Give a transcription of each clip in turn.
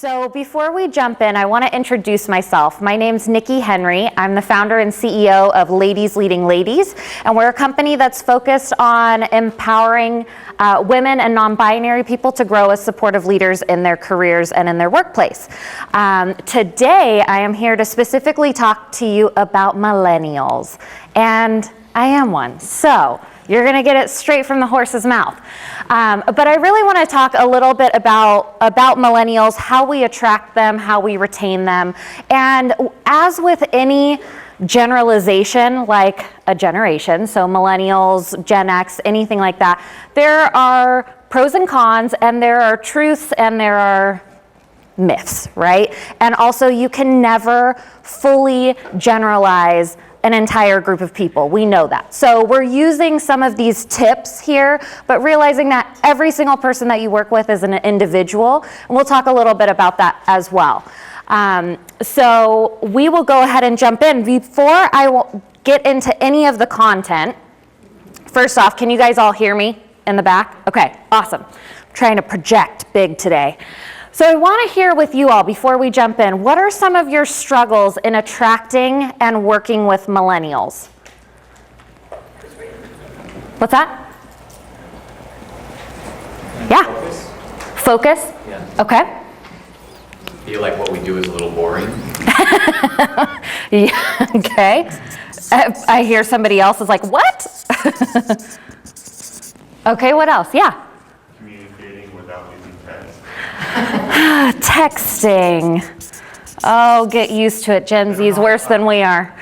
So before we jump in, I want to introduce myself. My name's Nikki Henry. I'm the founder and CEO of Ladies Leading Ladies, and we're a company that's focused on empowering women and non-binary people to grow as supportive leaders in their careers and in their workplace. Today, I am here to specifically talk to you about millennials, and I am one. So you're going to get it straight from the horse's mouth. But I really want to talk a little bit about millennials, how we attract them, how we retain them. And as with any generalization, like a generation, so millennials, Gen X, anything like that, there are pros and cons, and there are truths, and there are myths, right? And also, you can never fully generalize an entire group of people. We know that. So we're using some of these tips here, but realizing that every single person that you work with is an individual, and we'll talk a little bit about that as well. So we will go ahead and jump in. Before I get into any of the content, first off, can you guys all hear me in the back? Okay, awesome. I'm trying to project big today. So I want to hear with you all, before we jump in, what are some of your struggles in attracting and working with millennials? What's that? Yeah. Focus? Yeah. Okay. I feel like what we do is a little boring. Yeah, okay. I hear somebody else is like, what? Okay, what else? Yeah. Texting. Oh, get used to it. Gen Z is worse than we are.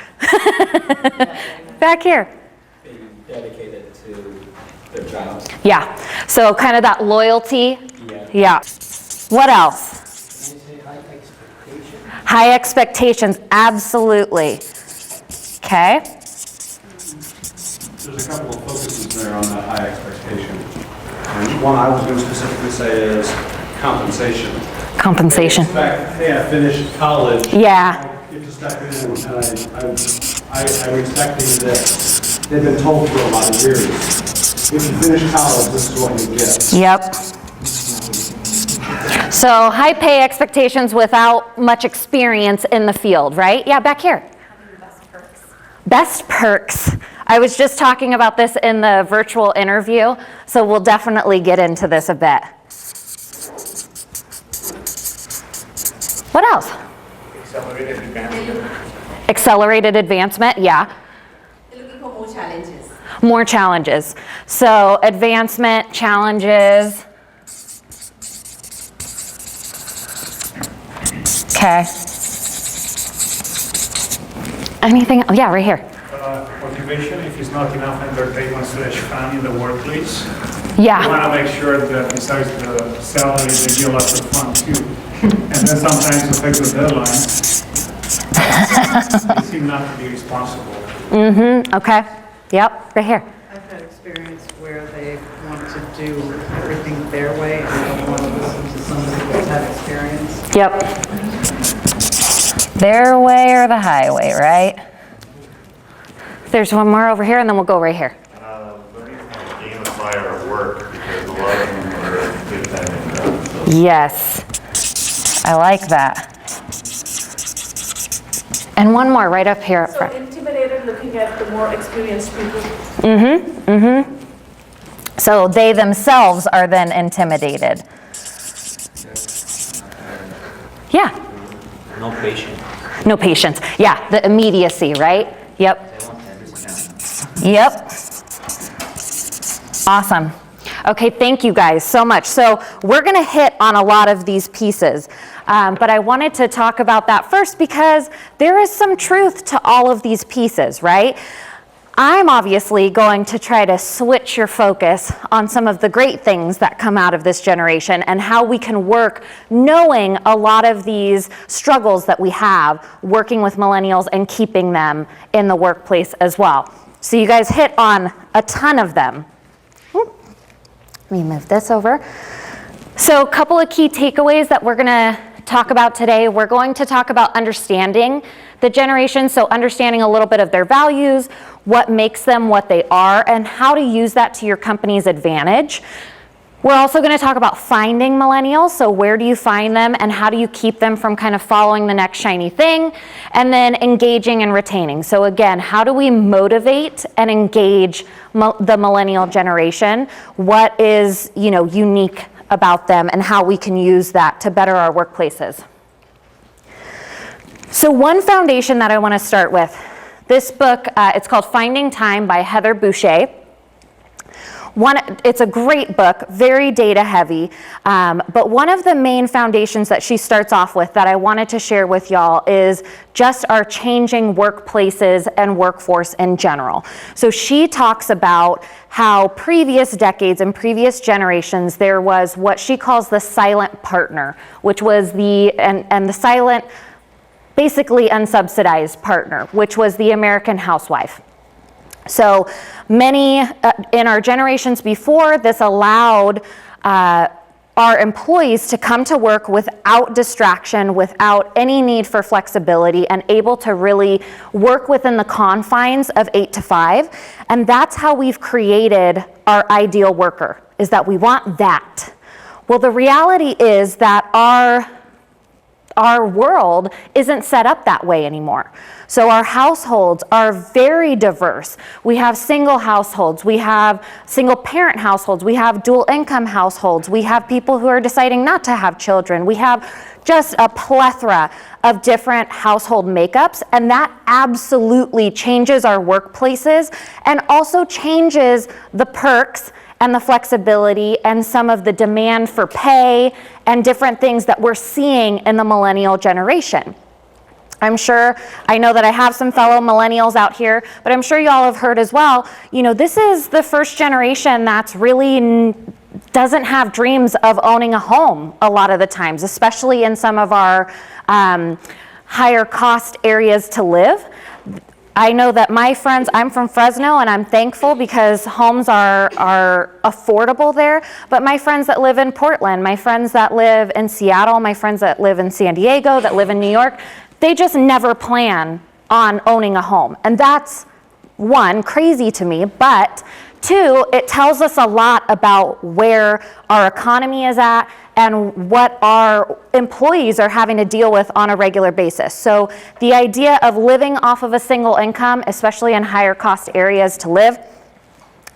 Back here. Being dedicated to their jobs. Yeah. So kind of that loyalty. Yeah. What else? High expectations. Absolutely. Okay. There's a couple of focuses there on that high expectation. And one I was going to specifically say is compensation. Compensation. Hey, I finished college. Yeah. I get to step in, and I'm expecting this. They've been told for a lot of years, if you finish college, this is what you get. Yep. So high pay expectations without much experience in the field, right? Yeah, back here. Best perks. Best perks. I was just talking about this in the virtual interview, so we'll definitely get into this a bit. What else? Accelerated advancement. Accelerated advancement, yeah. They're looking for more challenges. More challenges. So advancement, challenges. Okay. Anything? Oh, yeah, right here. Motivation, if it's not enough entertainment/fun in the workplace. Yeah. You want to make sure that besides the salary, they give lots of fun too. And then sometimes affect the deadlines. They seem not to be responsible. Mm-hmm. Okay. Yep. Right here. I've had experience where they want to do everything their way and don't want to listen to somebody that's had experience. Yep. Their way or the highway, right? There's one more over here, and then we'll go right here. Learning how to gamify our work, because a lot of them are good at that. Yes. I like that. And one more right up here up So front. intimidated looking at the more experienced people. Mm-hmm. Mm-hmm. So they themselves are then intimidated. Yeah. No patience. No patience. Yeah, the immediacy, right? Yep. Yep. Awesome. Okay, thank you guys so much. So we're going to hit on a lot of these pieces, but I wanted to talk about that first because there is some truth to all of these pieces, right? I'm obviously going to try to switch your focus on some of the great things that come out of this generation and how we can work knowing a lot of these struggles that we have working with millennials and keeping them in the workplace as well. So you guys hit on a ton of them. Let me move this over. So a couple of key takeaways that we're going to talk about today. We're going to talk about understanding the generation, so understanding a little bit of their values, what makes them what they are, and how to use that to your company's advantage. We're also going to talk about finding millennials. So where do you find them and how do you keep them from kind of following the next shiny thing? And then engaging and retaining. So again, how do we motivate and engage the millennial generation? What is, unique about them and how we can use that to better our workplaces? So one foundation that I want to start with, this book, it's called Finding Time by Heather Boucher. It's a great book, very data heavy, but one of the main foundations that she starts off with that I wanted to share with y'all is just our changing workplaces and workforce in general. So she talks about how previous decades and previous generations there was what she calls the silent partner, which was the silent, basically unsubsidized partner, which was the American housewife. So many in our generations before, this allowed our employees to come to work without distraction, without any need for flexibility, and able to really work within the confines of 8 to 5. And that's how we've created our ideal worker, is that we want that. Well, the reality is that our world isn't set up that way anymore. So our households are very diverse. We have single households, we have single parent households, we have dual income households, we have people who are deciding not to have children, we have just a plethora of different household makeups, and that absolutely changes our workplaces and also changes the perks and the flexibility and some of the demand for pay and different things that we're seeing in the millennial generation. I know that I have some fellow millennials out here, but I'm sure you all have heard as well, this is the first generation that's really doesn't have dreams of owning a home a lot of the times, especially in some of our higher cost areas to live. I know that my friends, I'm from Fresno and I'm thankful because homes are affordable there, but my friends that live in Portland, my friends that live in Seattle, my friends that live in San Diego, that live in New York, they just never plan on owning a home. And that's, one, crazy to me, but two, it tells us a lot about where our economy is at and what our employees are having to deal with on a regular basis. So the idea of living off of a single income, especially in higher cost areas to live,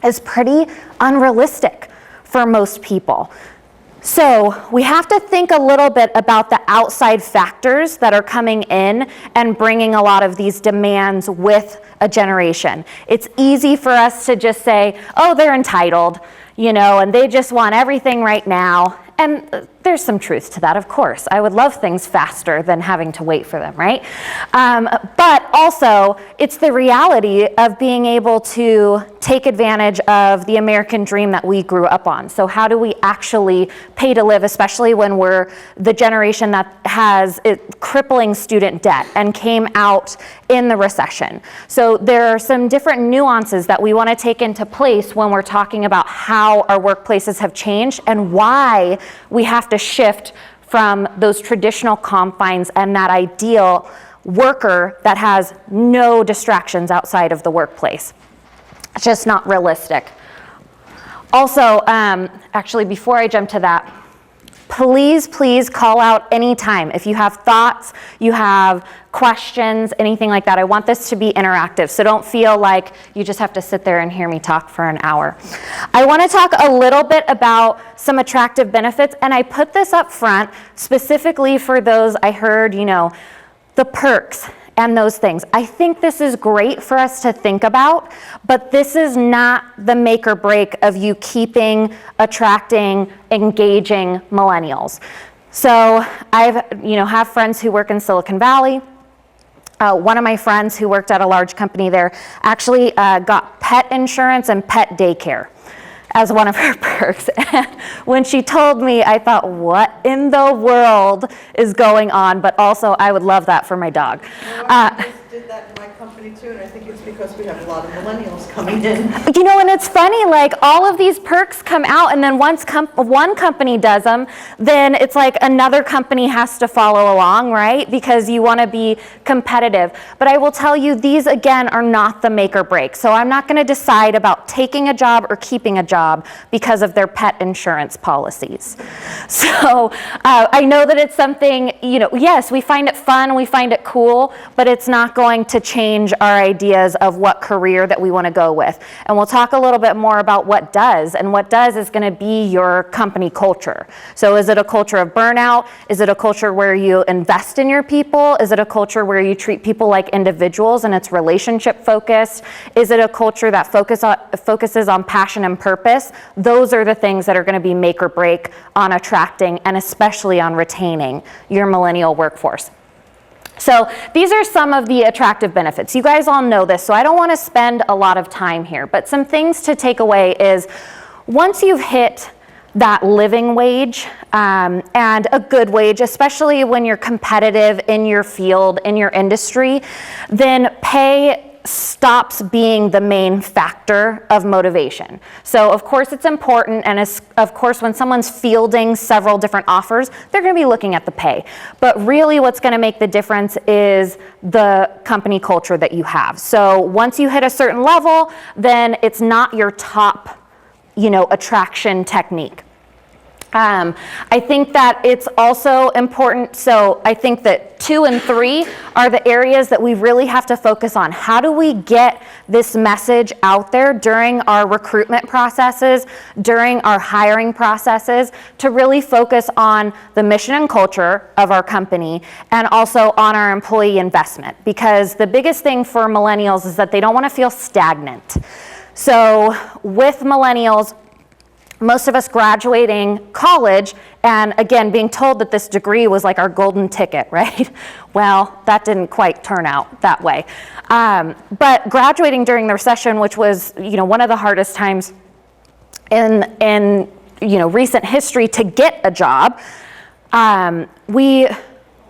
is pretty unrealistic for most people. So we have to think a little bit about the outside factors that are coming in and bringing a lot of these demands with a generation. It's easy for us to just say, oh, they're entitled, and they just want everything right now. And there's some truth to that, of course. I would love things faster than having to wait for them, right? But also, it's the reality of being able to take advantage of the American dream that we grew up on. So how do we actually pay to live, especially when we're the generation that has crippling student debt and came out in the recession? So there are some different nuances that we want to take into place when we're talking about how our workplaces have changed and why we have to shift from those traditional confines and that ideal worker that has no distractions outside of the workplace. It's just not realistic. Also, actually, before I jump to that, please call out anytime. If you have thoughts, you have questions, anything like that. I want this to be interactive, so don't feel like you just have to sit there and hear me talk for an hour. I want to talk a little bit about some attractive benefits, and I put this up front specifically for those I heard, the perks and those things. I think this is great for us to think about, but this is not the make or break of you keeping, attracting, engaging millennials. So I have friends who work in Silicon Valley. One of my friends who worked at a large company there actually got pet insurance and pet daycare as one of her perks. And when she told me, I thought, what in the world is going on? But also, I would love that for my dog. I just did that in my company. company too, and I think it's because we have a lot of millennials coming in. You know, and it's funny, like all of these perks come out, and then once one company does them, then it's like another company has to follow along, right? Because you want to be competitive. But I will tell you, these again are not the make or break. So I'm not going to decide about taking a job or keeping a job because of their pet insurance policies. So I know that it's something, you know, yes, we find it fun, we find it cool, but it's not going to change our ideas of what career that we want to go with. And we'll talk a little bit more about what does, and what does is going to be your company culture. So is it a culture of burnout? Is it a culture where you invest in your people? Is it a culture where you treat people like individuals and it's relationship focused? Is it a culture that focuses on passion and purpose? Those are the things that are going to be make or break on attracting and especially on retaining your millennial workforce. So these are some of the attractive benefits. You guys all know this, so I don't want to spend a lot of time here, but some things to take away is once you've hit that living wage and a good wage, especially when you're competitive in your field, in your industry, then pay stops being the main factor of motivation. So of course it's important, and of course when someone's fielding several different offers, they're going to be looking at the pay. But really what's going to make the difference is the company culture that you have. So once you hit a certain level, then it's not your top, you know, attraction technique. I think that it's also important, so I think that 2 and 3 are the areas that we really have to focus on. How do we get this message out there during our recruitment processes, during our hiring processes, to really focus on the mission and culture of our company and also on our employee investment? Because the biggest thing for millennials is that they don't want to feel stagnant. So with millennials, most of us graduating college and again being told that this degree was like our golden ticket, right? Well, that didn't quite turn out that way. But graduating during the recession, which was, you know, one of the hardest times in you know, recent history to get a job, we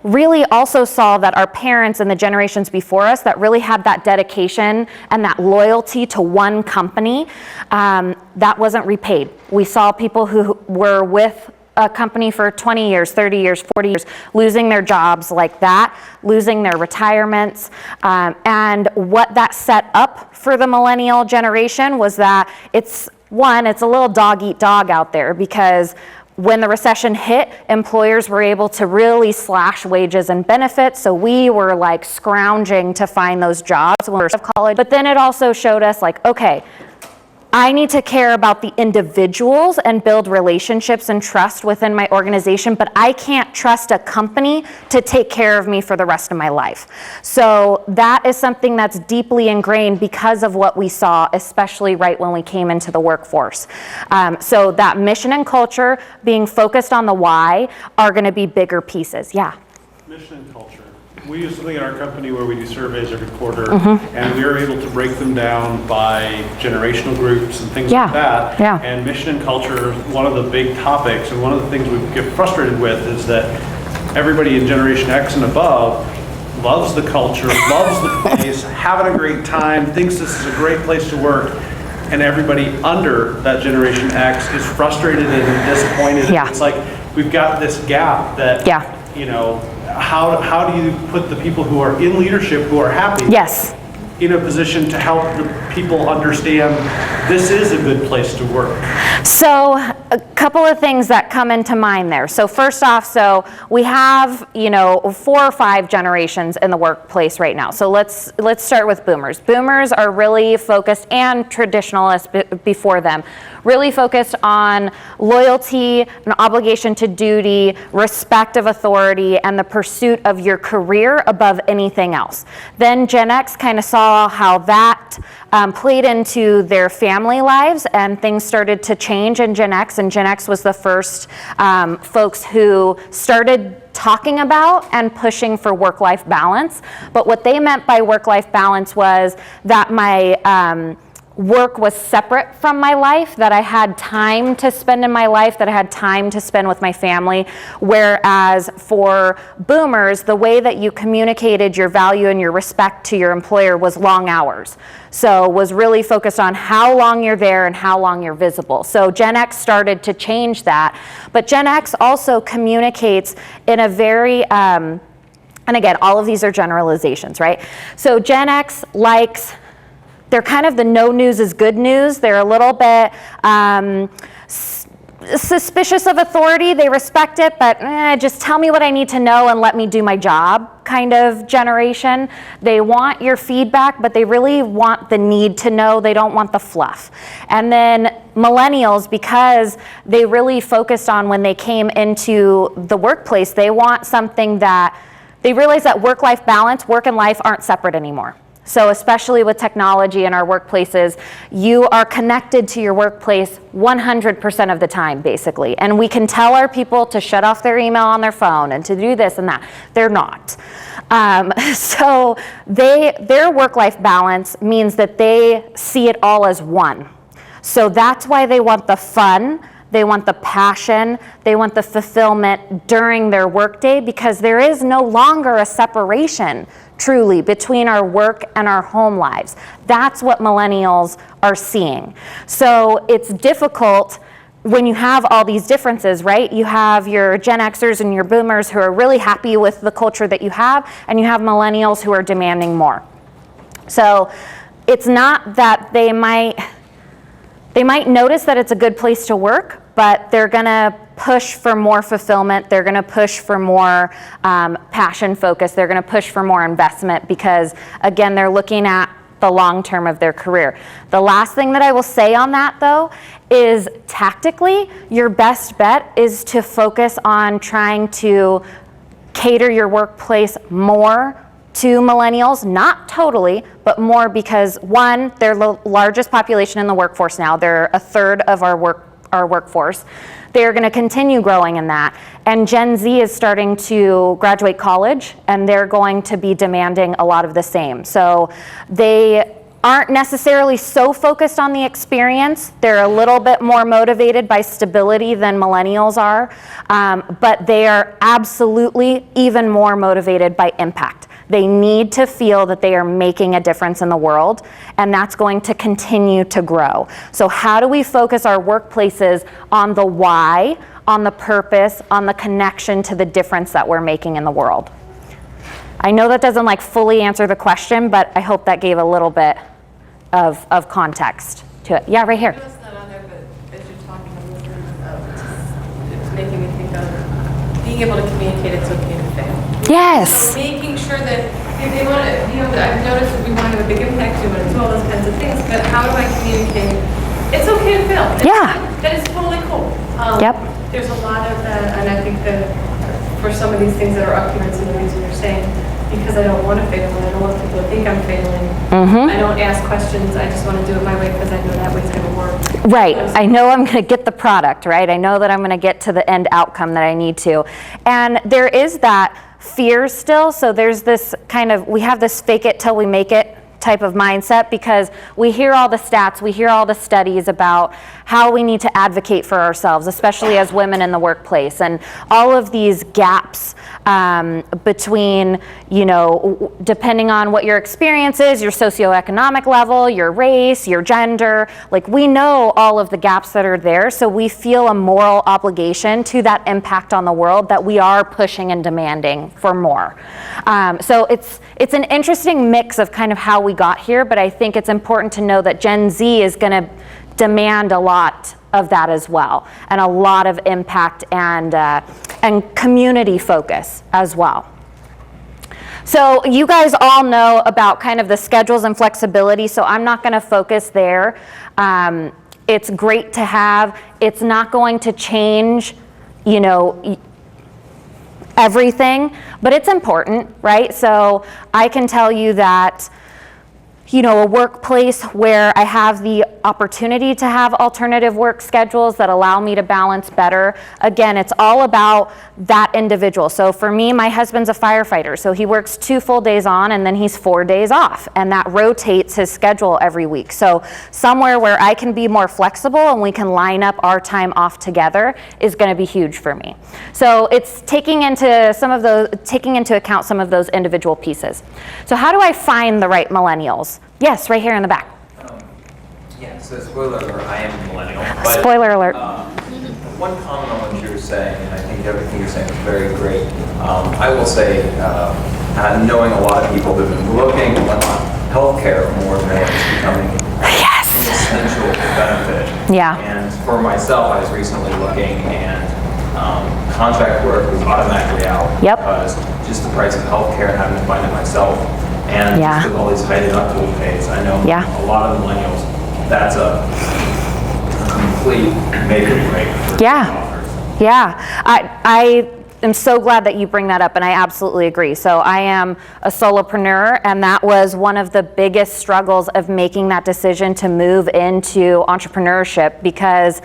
really also saw that our parents and the generations before us that really had that dedication and that loyalty to one company, that wasn't repaid. We saw people who were with a company for 20 years, 30 years, 40 years, losing their jobs like that, losing their retirements. And what that set up for the millennial generation was that it's a little dog eat dog out there, because when the recession hit, employers were able to really slash wages and benefits, so we were like scrounging to find those jobs when we were out of college. But then it also showed us like, okay, I need to care about the individuals and build relationships and trust within my organization, but I can't trust a company to take care of me for the rest of my life. So that is something that's deeply ingrained because of what we saw, especially right when we came into the workforce. So that mission and culture, being focused on the why, are going to be bigger pieces. Yeah. Mission and culture. We use something in our company where we do surveys every quarter, and we are able to break them down by generational groups and things like that. Yeah. And mission and culture is one of the big topics, and one of the things we get frustrated with is that everybody in Generation X and above loves the culture, loves the place, having a great time, thinks this is a great place to work, and everybody under that Generation X is frustrated and disappointed. Yeah. It's like we've got this gap that, you know, how do you put the people who are in leadership, who are happy, in a position to help the people understand this is a good place to work? So a couple of things that come into mind there. So first off, so we have, you know, 4 or 5 generations in the workplace right now. So let's start with boomers. Boomers are really focused, and traditionalists before them, really focused on loyalty, an obligation to duty, respect of authority, and the pursuit of your career above anything else. Then Gen X kind of saw how that played into their family lives, and things started to change in Gen X, and Gen X was the first folks who started talking about and pushing for work-life balance. But what they meant by work-life balance was that my work was separate from my life, that I had time to spend in my life, that I had time to spend with my family. Whereas for boomers, the way that you communicated your value and your respect to your employer was long hours. So was really focused on how long you're there and how long you're visible. So Gen X started to change that. But Gen X also communicates in a very, and again, all of these are generalizations, right? So Gen X likes, they're kind of the no news is good news. They're a little bit suspicious of authority. They respect it, but just tell me what I need to know and let me do my job kind of generation. They want your feedback, but they really want the need to know. They don't want the fluff. And then millennials, because they really focused on when they came into the workplace, they want something that, they realize that work-life balance, work and life aren't separate anymore. So especially with technology in our workplaces, you are connected to your workplace 100% of the time, basically. And we can tell our people to shut off their email on their phone and to do this and that. They're not. So their work-life balance means that they see it all as one. So that's why they want the fun, they want the passion, they want the fulfillment during their workday, because there is no longer a separation truly between our work and our home lives. That's what millennials are seeing. So it's difficult when you have all these differences, right? You have your Gen Xers and your boomers who are really happy with the culture that you have, and you have millennials who are demanding more. So it's not that they might notice that it's a good place to work, but they're gonna push for more fulfillment. They're gonna push for more passion focus. They're gonna push for more investment because, again, they're looking at the long term of their career. The last thing that I will say on that, though, is tactically, your best bet is to focus on trying to cater your workplace more to millennials, not totally, but more because, one, they're the largest population in the workforce now. They're a third of our workforce. They're going to continue growing in that. And Gen Z is starting to graduate college, and they're going to be demanding a lot of the same. So they aren't necessarily so focused on the experience. They're a little bit more motivated by stability than millennials are, but they are absolutely even more motivated by impact. They need to feel that they are making a difference in the world, and that's going to continue to grow. So how do we focus our workplaces on the why, on the purpose, on the connection to the difference that we're making in the world? I know that doesn't fully answer the question, but I hope that gave a little bit of context to it. Yeah, right here. I know it's not on there, but as you're talking, I'm listening, it's making me think of being able to communicate it's okay to fail. Yes. So making sure that if they want to, I've noticed that we want to have a big impact, we want to do all those kinds of things, but how do I communicate? It's okay to fail. That is totally cool. Yep. There's a lot of that, and I think that for some of these things that are up here, it's the reason you're saying, because I don't want to fail, and I don't want people to think I'm failing. I don't ask questions, I just want to do it my way because I know that way's going to work. Right, I know I'm going to get the product, right? I know that I'm going to get to the end outcome that I need to. And there is that fear still, so there's this kind of, we have this fake it till we make it type of mindset because we hear all the stats, we hear all the studies about how we need to advocate for ourselves, especially as women in the workplace, and all of these gaps between, depending on what your experience is, your socioeconomic level, your race, your gender, we know all of the gaps that are there, so we feel a moral obligation to that impact on the world that we are pushing and demanding for more. So it's an interesting mix of kind of how we got here, but I think it's important to know that Gen Z is going to demand a lot of that as well, and a lot of impact and community focus as well. So you guys all know about kind of the schedules and flexibility, so I'm not going to focus there. It's great to have. It's not going to change, everything, but it's important, right? So I can tell you that a workplace where I have the opportunity to have alternative work schedules that allow me to balance better. Again, it's all about that individual. So for me, my husband's a firefighter, so he works 2 full days on and then he's 4 days off, and that rotates his schedule every week. So somewhere where I can be more flexible and we can line up our time off together is going to be huge for me. So it's taking into account some of those individual pieces. So how do I find the right millennials? Yes, right here in the back. Yeah, so spoiler alert, I am a millennial. But, Spoiler alert. One comment on what you were saying, and I think everything you're saying is very great. I will say, knowing a lot of people who've been looking on healthcare more and more is becoming an essential benefit. Yeah. And for myself, I was recently looking, and contract work was automatically out. Yep. Because just the price of healthcare and having to find it myself. And Yeah. just with all these high deductible pays, I know Yeah. a lot of millennials, that's a complete make or break for Yeah. offers. Yeah, I am so glad that you bring that up, and I absolutely agree. So I am a solopreneur, and that was one of the biggest struggles of making that decision to move into entrepreneurship, because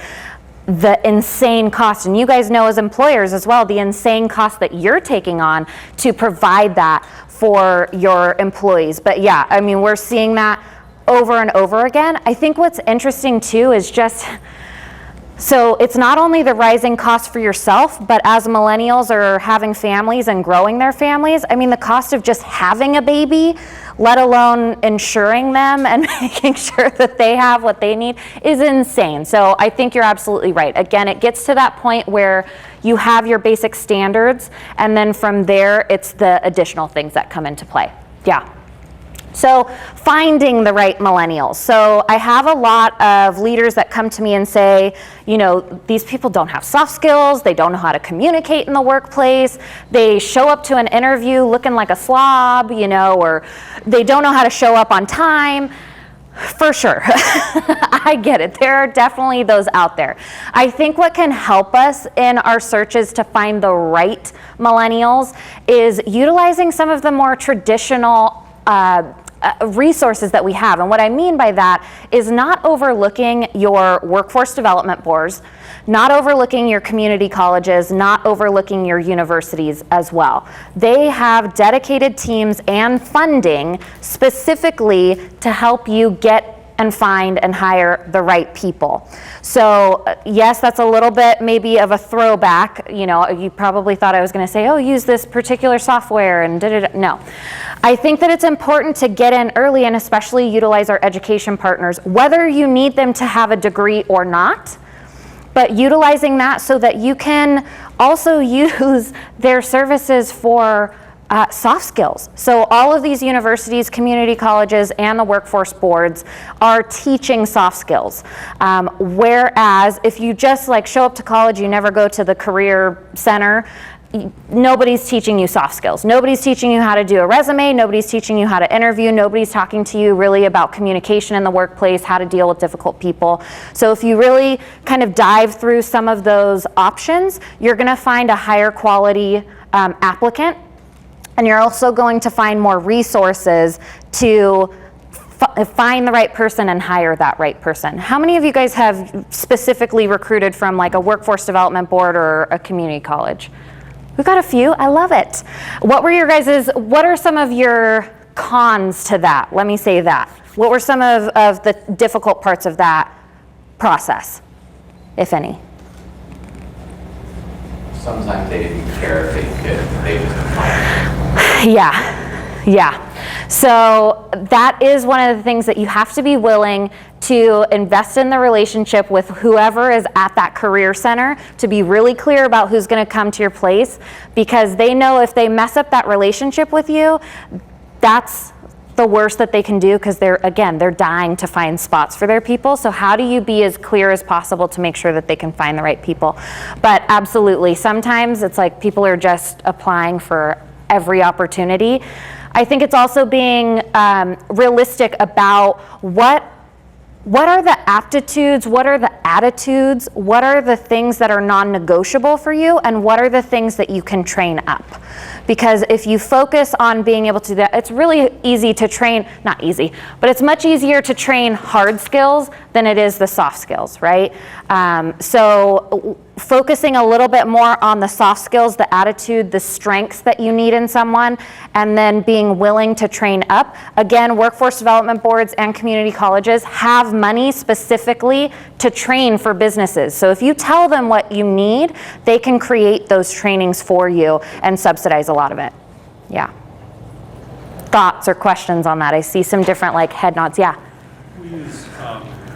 the insane cost, and you guys know as employers as well, the insane cost that you're taking on to provide that for your employees. But yeah, I mean, we're seeing that over and over again. I think what's interesting too is just, so it's not only the rising cost for yourself, but as millennials are having families and growing their families, I mean, the cost of just having a baby, let alone insuring them and making sure that they have what they need, is insane. So I think you're absolutely right. Again, it gets to that point where you have your basic standards, and then from there, it's the additional things that come into play. Yeah. So finding the right millennials. So I have a lot of leaders that come to me and say, these people don't have soft skills, they don't know how to communicate in the workplace, they show up to an interview looking like a slob, or they don't know how to show up on time. For sure. I get it. There are definitely those out there. I think what can help us in our searches to find the right millennials is utilizing some of the more traditional resources that we have. And what I mean by that is not overlooking your workforce development boards, not overlooking your community colleges, not overlooking your universities as well. They have dedicated teams and funding specifically to help you get and find and hire the right people. So yes, that's a little bit maybe of a throwback. You probably thought I was going to say, oh, use this particular software and da-da-da. No. I think that it's important to get in early and especially utilize our education partners, whether you need them to have a degree or not, but utilizing that so that you can also use their services for soft skills. So all of these universities, community colleges, and the workforce boards are teaching soft skills. Whereas if you just show up to college, you never go to the career center, nobody's teaching you soft skills. Nobody's teaching you how to do a resume, nobody's teaching you how to interview, nobody's talking to you really about communication in the workplace, how to deal with difficult people. So if you really kind of dive through some of those options, you're gonna find a higher quality applicant. And you're also going to find more resources to find the right person and hire that right person. How many of you guys have specifically recruited from a workforce development board or a community college? We've got a few. I love it. What are some of your cons to that? Let me say that. What were some of the difficult parts of that process, if any? Sometimes they didn't care if they just applied. Yeah. So that is one of the things that you have to be willing to invest in the relationship with whoever is at that career center, to be really clear about who's going to come to your place, because they know if they mess up that relationship with you, that's the worst that they can do, because they're dying to find spots for their people. So how do you be as clear as possible to make sure that they can find the right people? But absolutely, sometimes it's like people are just applying for every opportunity. I think it's also being realistic about what what are the aptitudes, what are the attitudes, what are the things that are non-negotiable for you, and what are the things that you can train up? Because if you focus on being able to do that, it's really easy to train, not easy, but it's much easier to train hard skills than it is the soft skills, right? So focusing a little bit more on the soft skills, the attitude, the strengths that you need in someone, and then being willing to train up. Again, workforce development boards and community colleges have money specifically to train for businesses. So if you tell them what you need, they can create those trainings for you and subsidize a lot of it. Yeah. Thoughts or questions on that? I see some different like head nods. Yeah. We use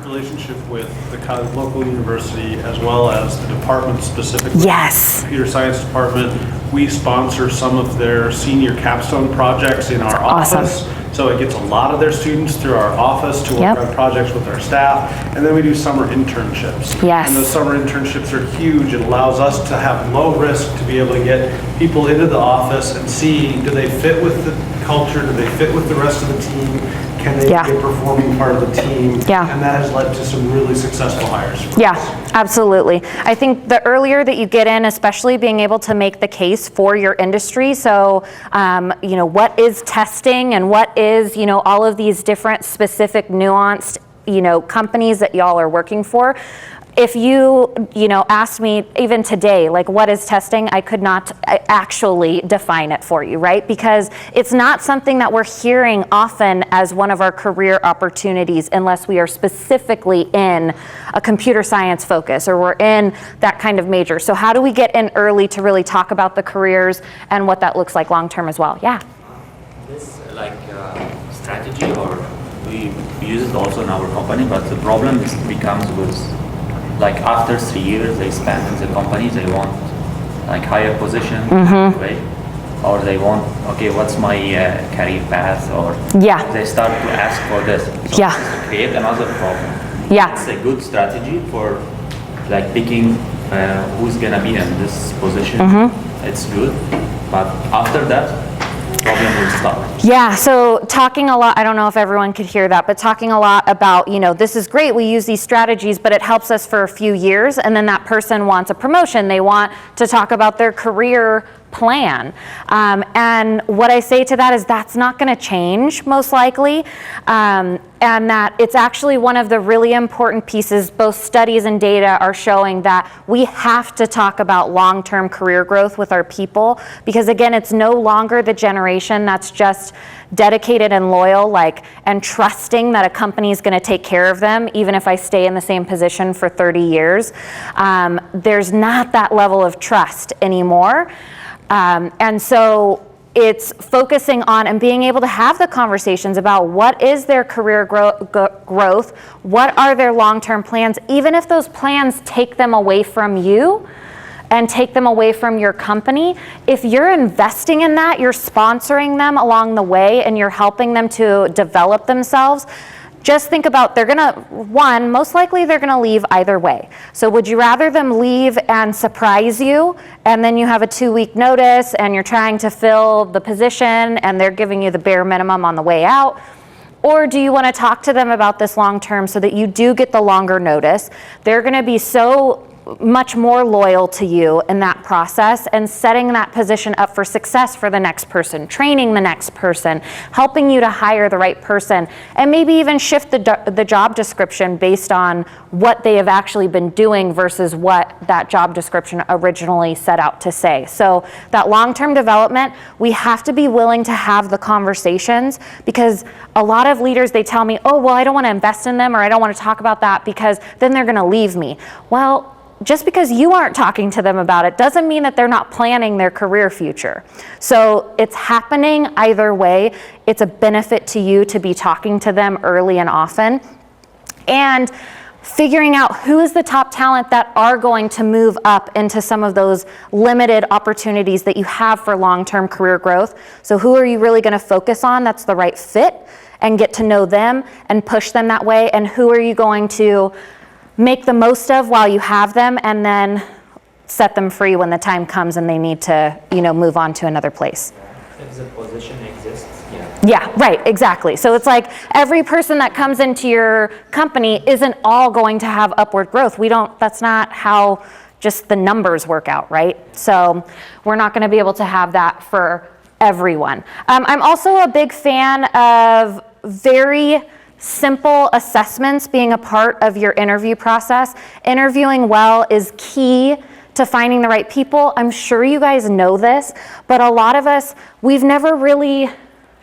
relationship with the local university as well as the department specifically. Yes. Computer science department. We sponsor some of their senior capstone projects in our office. So it gets a lot of their students through our office to work on projects with our staff. And then we do summer internships. Yes. And those summer internships are huge. It allows us to have low risk to be able to get people into the office and see, do they fit with the culture? Do they fit with the rest of the team? Can they be a performing part of the team? Yeah. And that has led to some really successful hires. Yeah, absolutely. I think the earlier that you get in, especially being able to make the case for your industry. So, you know, what is testing and what is, you know, all of these different specific nuanced, you know, companies that y'all are working for. If you know, asked me even today, like what is testing, I could not actually define it for you, right? Because it's not something that we're hearing often as one of our career opportunities unless we are specifically in a computer science focus or we're in that kind of major. So how do we get in early to really talk about the careers and what that looks like long-term as well? Yeah. This like strategy, or we use it also in our company, but the problem becomes with like after 3 years they spend in the company, they want like higher position, right? Or they want, okay, what's my career path? Or they start to ask for this. So this create another problem. It's a good strategy for like picking who's gonna be in this position. It's good, but after that, problem will stop. Yeah, so talking a lot, I don't know if everyone could hear that, but talking a lot about, you know, this is great, we use these strategies, but it helps us for a few years, and then that person wants a promotion. They want to talk about their career plan. And what I say to that is that's not going to change, most likely, and that it's actually one of the really important pieces. Both studies and data are showing that we have to talk about long-term career growth with our people, because again, it's no longer the generation that's just dedicated and loyal, like, and trusting that a company is going to take care of them even if I stay in the same position for 30 years. There's not that level of trust anymore. And so it's focusing on and being able to have the conversations about what is their career growth, what are their long-term plans, even if those plans take them away from you and take them away from your company. If you're investing in that, you're sponsoring them along the way and you're helping them to develop themselves, just think about, they're gonna, one, most likely they're gonna leave either way. So would you rather them leave and surprise you, and then you have a 2-week notice and you're trying to fill the position and they're giving you the bare minimum on the way out? Or do you wanna talk to them about this long term so that you do get the longer notice? They're gonna be so much more loyal to you in that process, and setting that position up for success for the next person, training the next person, helping you to hire the right person, and maybe even shift the job description based on what they have actually been doing versus what that job description originally set out to say. So that long-term development, we have to be willing to have the conversations, because a lot of leaders, they tell me, oh, well, I don't want to invest in them, or I don't want to talk about that because then they're going to leave me. Well, just because you aren't talking to them about it doesn't mean that they're not planning their career future. So it's happening either way. It's a benefit to you to be talking to them early and often, and figuring out who is the top talent that are going to move up into some of those limited opportunities that you have for long-term career growth. So who are you really going to focus on that's the right fit, and get to know them and push them that way, and who are you going to make the most of while you have them, and then set them free when the time comes and they need to, you know, move on to another place. If the position exists, Yeah, right, exactly. So it's like every person that comes into your company isn't all going to have upward growth. That's not how just the numbers work out, right? So we're not going to be able to have that for everyone. I'm also a big fan of very simple assessments being a part of your interview process. Interviewing well is key to finding the right people. I'm sure you guys know this, but a lot of us, we've never really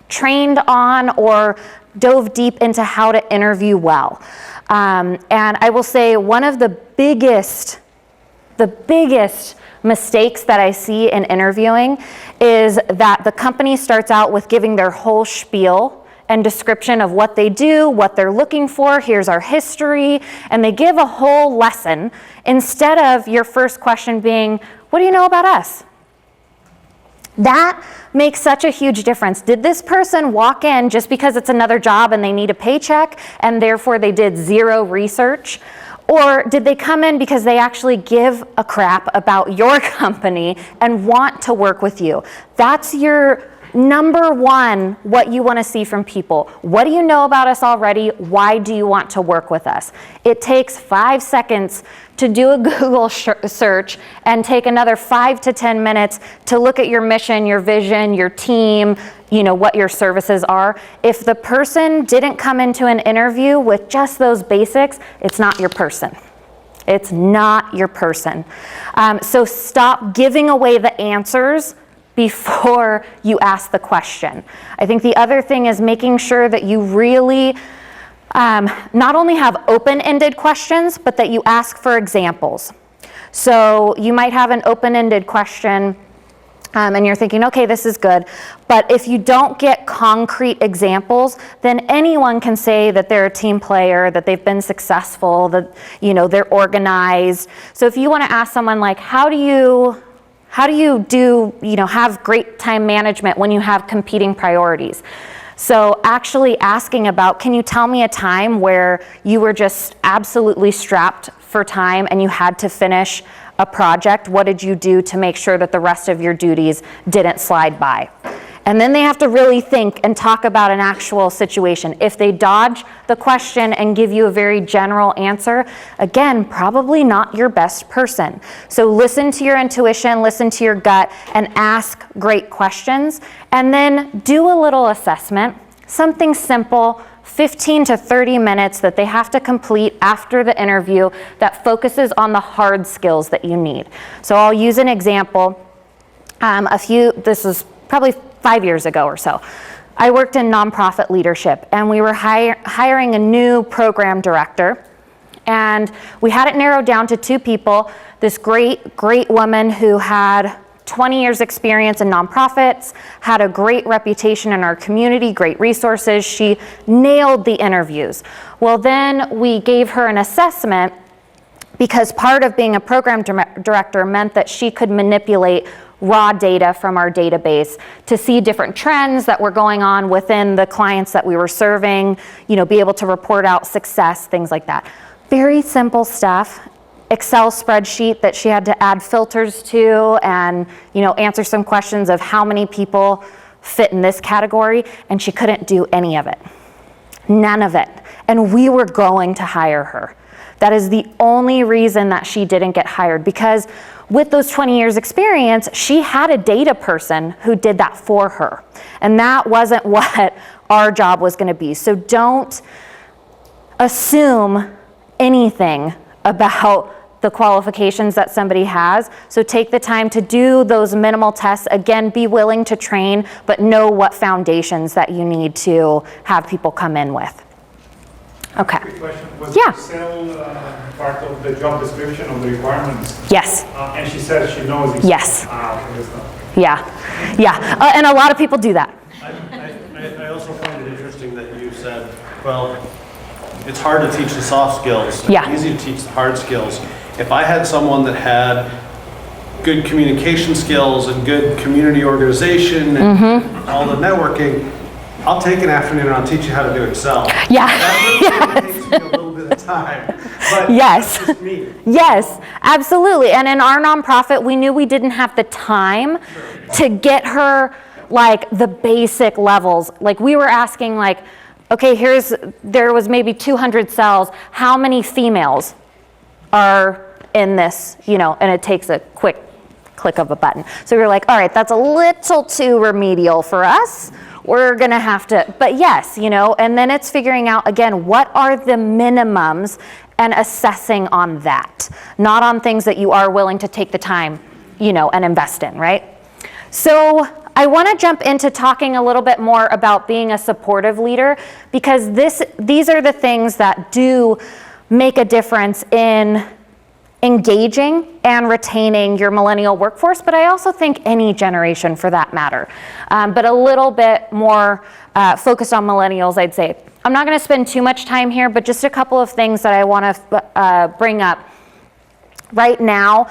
trained on or dove deep into how to interview well. And I will say one of the biggest mistakes that I see in interviewing is that the company starts out with giving their whole spiel and description of what they do, what they're looking for, here's our history, and they give a whole lesson instead of your first question being, what do you know about us? That makes such a huge difference. Did this person walk in just because it's another job and they need a paycheck and therefore they did zero research? Or did they come in because they actually give a crap about your company and want to work with you? That's your number one, what you want to see from people. What do you know about us already? Why do you want to work with us? It takes 5 seconds to do a Google search and take another 5 to 10 minutes to look at your mission, your vision, your team, what your services are. If the person didn't come into an interview with just those basics, it's not your person. It's not your person. So stop giving away the answers before you ask the question. I think the other thing is making sure that you really not only have open-ended questions, but that you ask for examples. So you might have an open-ended question and you're thinking, okay, this is good. But if you don't get concrete examples, then anyone can say that they're a team player, that they've been successful, that they're organized. So if you want to ask someone like, how do you have great time management when you have competing priorities? So actually asking about, can you tell me a time where you were just absolutely strapped for time and you had to finish a project? What did you do to make sure that the rest of your duties didn't slide by? And then they have to really think and talk about an actual situation. If they dodge the question and give you a very general answer, again, probably not your best person. So listen to your intuition, listen to your gut, and ask great questions. And then do a little assessment, something simple, 15 to 30 minutes that they have to complete after the interview that focuses on the hard skills that you need. So I'll use an example. This is probably 5 years ago or so. I worked in nonprofit leadership and we were hiring a new program director, and we had it narrowed down to 2 people. This great woman who had 20 years experience in nonprofits, had a great reputation in our community, great resources. She nailed the interviews. Well, then we gave her an assessment because part of being a program director meant that she could manipulate raw data from our database to see different trends that were going on within the clients that we were serving, be able to report out success, things like that. Very simple stuff. Excel spreadsheet that she had to add filters to and answer some questions of how many people fit in this category, and she couldn't do any of it. None of it. And we were going to hire her. That is the only reason that she didn't get hired, because with those 20 years experience, she had a data person who did that for her. And that wasn't what our job was going to be. So don't assume anything about the qualifications that somebody has. So take the time to do those minimal tests. Again, be willing to train, but know what foundations that you need to have people come in with. Okay. Quick question. Was Yeah. Excel part of the job description of the requirements? Yes. And she said she knows it. Yes. Okay, so. Yeah. And a lot of people do that. I also find it interesting that you said, well, it's hard to teach the soft skills. Yeah. It's easy to teach the hard skills. If I had someone that had good communication skills and good community organization and all the networking, I'll take an afternoon and I'll teach you how to do Excel. Yeah. That really takes me a little bit of time. But Yes. that's just me. Yes, absolutely. And in our nonprofit, we knew we didn't have the time to get her like the basic levels. Like we were asking like, okay, there was maybe 200 cells. How many females are in this, and it takes a quick click of a button. So we were like, all right, that's a little too remedial for us. We're gonna have to, but yes, and then it's figuring out, again, what are the minimums and assessing on that, not on things that you are willing to take the time, and invest in, right? So I wanna jump into talking a little bit more about being a supportive leader, because these are the things that do make a difference in engaging and retaining your millennial workforce, but I also think any generation for that matter. But a little bit more focused on millennials, I'd say. I'm not gonna spend too much time here, but just a couple of things that I wanna bring up. Right now,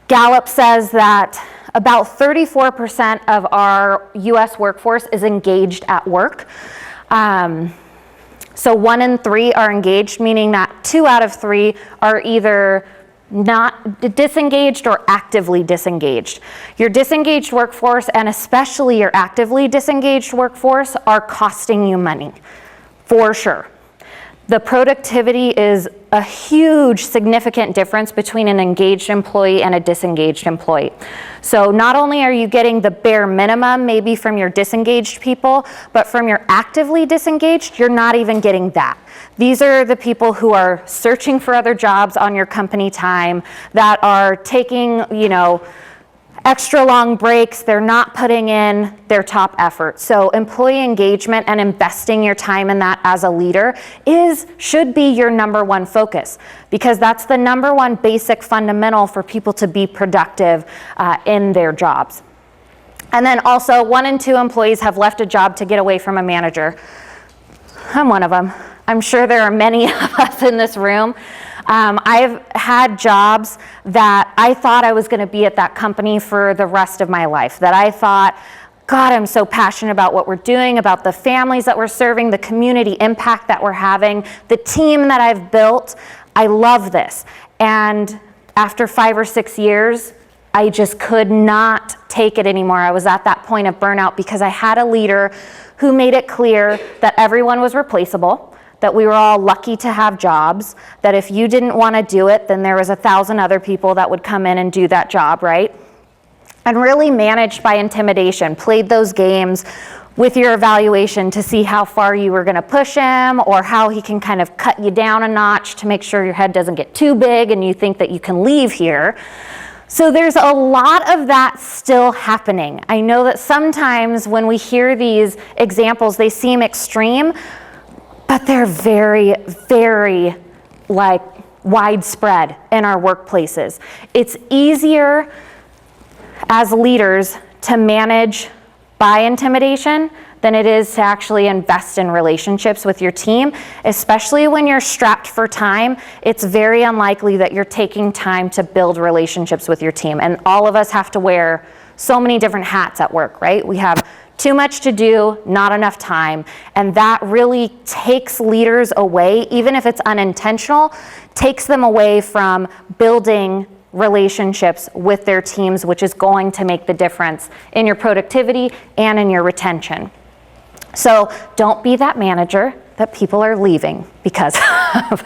Gallup says that about 34% of our US workforce is engaged at work. So 1 in 3 are engaged, meaning that 2 out of 3 are either not disengaged or actively disengaged. Your disengaged workforce, and especially your actively disengaged workforce, are costing you money, for sure. The productivity is a huge, significant difference between an engaged employee and a disengaged employee. So not only are you getting the bare minimum, maybe from your disengaged people, but from your actively disengaged, you're not even getting that. These are the people who are searching for other jobs on your company time, that are taking, extra long breaks. They're not putting in their top effort. So employee engagement and investing your time in that as a leader should be your number one focus, because that's the number one basic fundamental for people to be productive in their jobs. And then also 1 in 2 employees have left a job to get away from a manager. I'm one of them. I'm sure there are many of us in this room. I've had jobs that I thought I was going to be at that company for the rest of my life, that I thought, God, I'm so passionate about what we're doing, about the families that we're serving, the community impact that we're having, the team that I've built. I love this. And after 5 or 6 years, I just could not take it anymore. I was at that point of burnout because I had a leader who made it clear that everyone was replaceable, that we were all lucky to have jobs, that if you didn't want to do it, then there was 1,000 other people that would come in and do that job, right? And really managed by intimidation, played those games with your evaluation to see how far you were going to push him, or how he can kind of cut you down a notch to make sure your head doesn't get too big and you think that you can leave here. So there's a lot of that still happening. I know that sometimes when we hear these examples, they seem extreme, but they're very, very widespread in our workplaces. It's easier as leaders to manage by intimidation than it is to actually invest in relationships with your team, especially when you're strapped for time. It's very unlikely that you're taking time to build relationships with your team. And all of us have to wear so many different hats at work, right? We have too much to do, not enough time, and that really takes leaders away, even if it's unintentional, takes them away from building relationships with their teams, which is going to make the difference in your productivity and in your retention. So don't be that manager that people are leaving because of.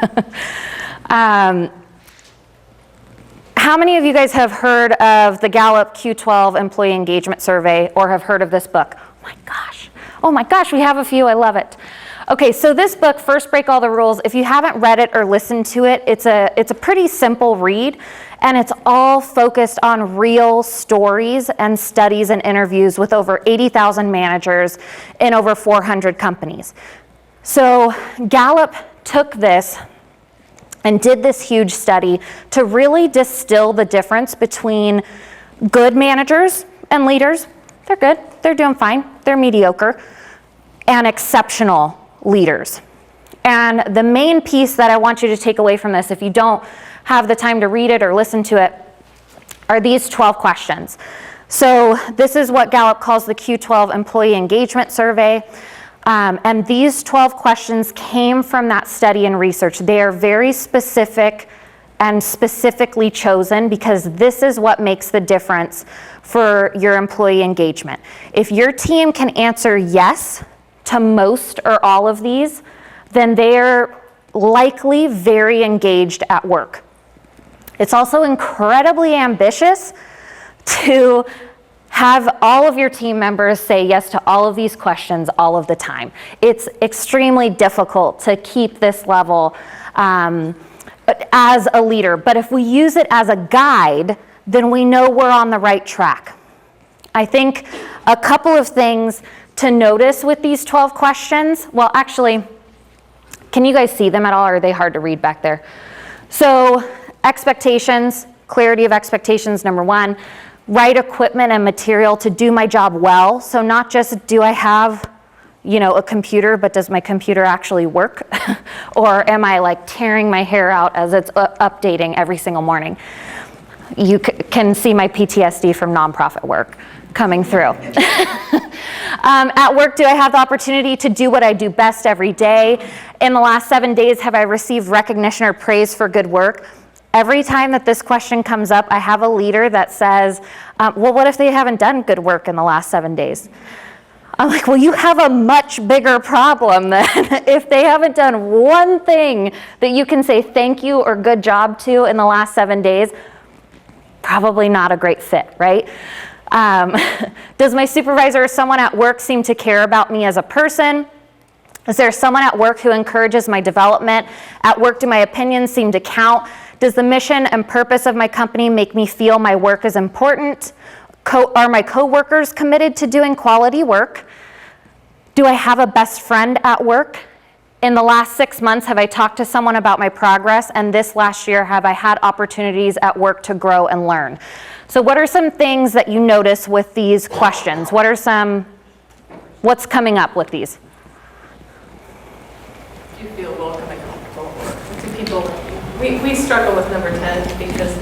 How many of you guys have heard of the Gallup Q12 Employee Engagement Survey, or have heard of this book? Oh my gosh, we have a few, I love it. Okay, so this book, First Break All the Rules, if you haven't read it or listened to it, it's a pretty simple read, and it's all focused on real stories and studies and interviews with over 80,000 managers in over 400 companies. So Gallup took this and did this huge study to really distill the difference between good managers and leaders. They're good, they're doing fine, they're mediocre, and exceptional leaders. And the main piece that I want you to take away from this, if you don't have the time to read it or listen to it, are these 12 questions. So this is what Gallup calls the Q12 Employee Engagement Survey. And these 12 questions came from that study and research. They are very specific and specifically chosen, because this is what makes the difference for your employee engagement. If your team can answer yes to most or all of these, then they're likely very engaged at work. It's also incredibly ambitious to have all of your team members say yes to all of these questions all of the time. It's extremely difficult to keep this level as a leader, but if we use it as a guide, then we know we're on the right track. I think a couple of things to notice with these 12 questions, well, actually, can you guys see them at all, or are they hard to read back there? So, expectations, clarity of expectations, number one. Right equipment and material to do my job well. So not just do I have, a computer, but does my computer actually work? Or am I like tearing my hair out as it's updating every single morning? You can see my PTSD from nonprofit work coming through. At work, do I have the opportunity to do what I do best every day? In the last 7 days, have I received recognition or praise for good work? Every time that this question comes up, I have a leader that says, well, what if they haven't done good work in the last 7 days? I'm like, well, you have a much bigger problem then. If they haven't done one thing that you can say thank you or good job to in the last 7 days, probably not a great fit, right? Does my supervisor or someone at work seem to care about me as a person? Is there someone at work who encourages my development? At work, do my opinions seem to count? Does the mission and purpose of my company make me feel my work is important? Are my coworkers committed to doing quality work? Do I have a best friend at work? In the last 6 months, have I talked to someone about my progress? And this last year, have I had opportunities at work to grow and learn? So what are some things that you notice with these questions? What's coming up with these? Do you feel welcome and comfortable? Do people, we struggle with number 10 because.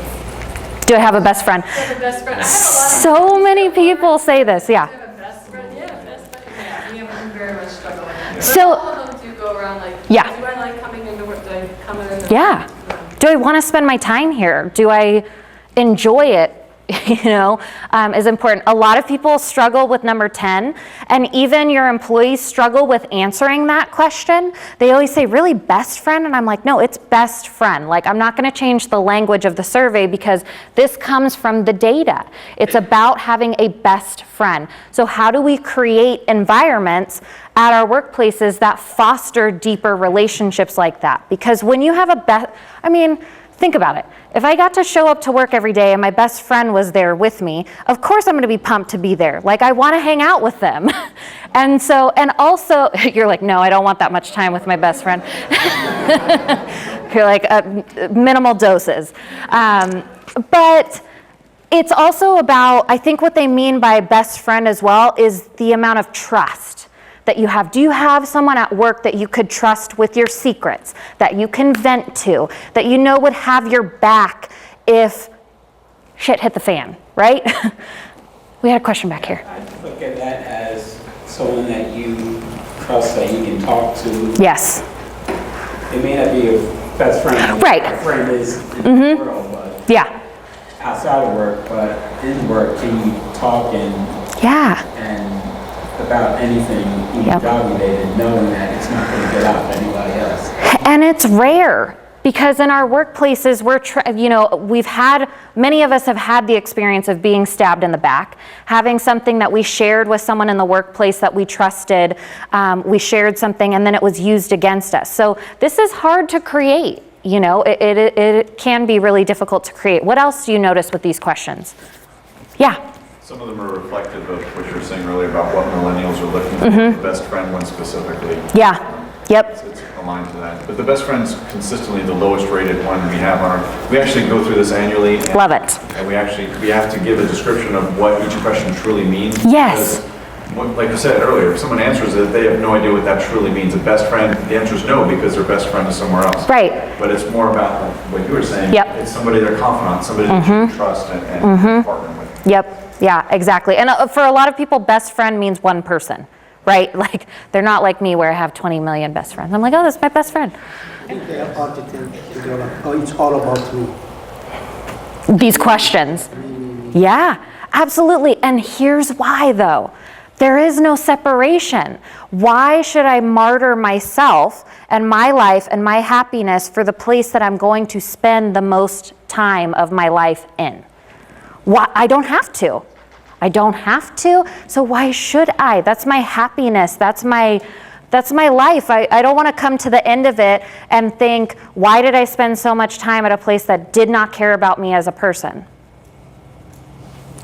Do I have a best friend? Do I have a best friend? I have a lot of so many people say this, yeah. Do you have a best friend? Yeah, best friend. Yeah, we have very much struggle with that. But So- all of them do go around like, Yeah. do I like coming into work? Do I come in? Yeah. Do I want to spend my time here? Do I enjoy it? Is important. A lot of people struggle with number 10, and even your employees struggle with answering that question. They always say, really, best friend? And I'm like, no, it's best friend. Like, I'm not going to change the language of the survey because this comes from the data. It's about having a best friend. So how do we create environments at our workplaces that foster deeper relationships like that? Because when you have think about it. If I got to show up to work every day and my best friend was there with me, of course I'm going to be pumped to be there. Like, I want to hang out with them. And also, you're like, no, I don't want that much time with my best friend. You're like, minimal doses. But it's also about, I think what they mean by best friend as well is the amount of trust that you have. Do you have someone at work that you could trust with your secrets, that you can vent to, that you know would have your back if shit hit the fan, right? We had a question back here. I look at that as someone that you trust, that you can talk to. Yes. It may not be your best friend. Right. Your friend is in the world, but Yeah. outside of work, but in work, can you talk and about anything, even job related, knowing that it's not going to get out to anybody else? And it's rare because in our workplaces, many of us have had the experience of being stabbed in the back, having something that we shared with someone in the workplace that we trusted, we shared something and then it was used against us. So this is hard to create, it can be really difficult to create. What else do you notice with these questions? Yeah. Some of them are reflective of what you were saying earlier about what millennials are looking for, the best friend one specifically. Yeah. Yep. It's aligned to that. But the best friend's consistently the lowest rated one we have on our, we actually go through this annually. Love it. And we have to give a description of what each question truly means. Yes. Because, like I said earlier, if someone answers it, they have no idea what that truly means. A best friend, the answer is no, because their best friend is somewhere else. Right. But it's more about what you were saying. Yep. It's somebody they're confidant, somebody that you can trust and partner with. Yep. Yeah, exactly. And for a lot of people, best friend means one person, right? Like, they're not like me where I have 20 million best friends. I'm like, oh, that's my best friend. think they are auditing, they're like, oh, it's all about me. These questions. Yeah, absolutely. And here's why though. There is no separation. Why should I martyr myself and my life and my happiness for the place that I'm going to spend the most time of my life in? Why? I don't have to. I don't have to, so why should I? That's my happiness. That's my life. I don't want to come to the end of it and think, why did I spend so much time at a place that did not care about me as a person?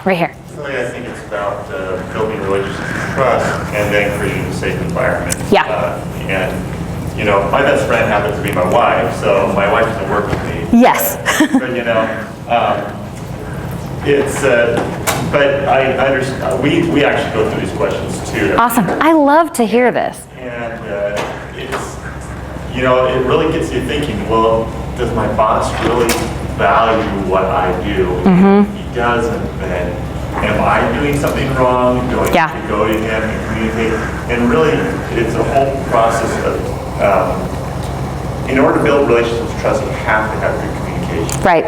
Right here. Really, I think it's about building relationships of trust and then creating a safe environment. Yeah. And, you know, my best friend happens to be my wife, so my wife doesn't work with me. Yes. But, you know, but I understand, we actually go through these questions too. Awesome. I love to hear this. And it's, you know, it really gets you thinking, well, does my boss really value what I do? Mm-hmm. If he doesn't, then am I doing something wrong? Do I need to go to him and communicate? And really, it's a whole process of, in order to build relationships of trust, you have to have good communication. Right.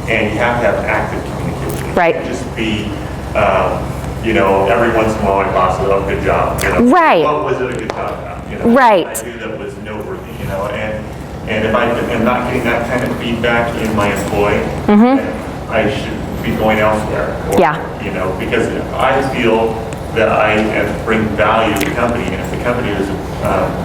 And you have to have active communication. Right. You can't just be, you know, every once in a while my boss says, oh, good job. You know, right. What was it a good job about? You know, right. I do that was noteworthy, you know, and if I am not getting that kind of feedback in my employee, mm-hmm. I should be going elsewhere. Or, you know, because I feel that I bring value to the company, and if the company doesn't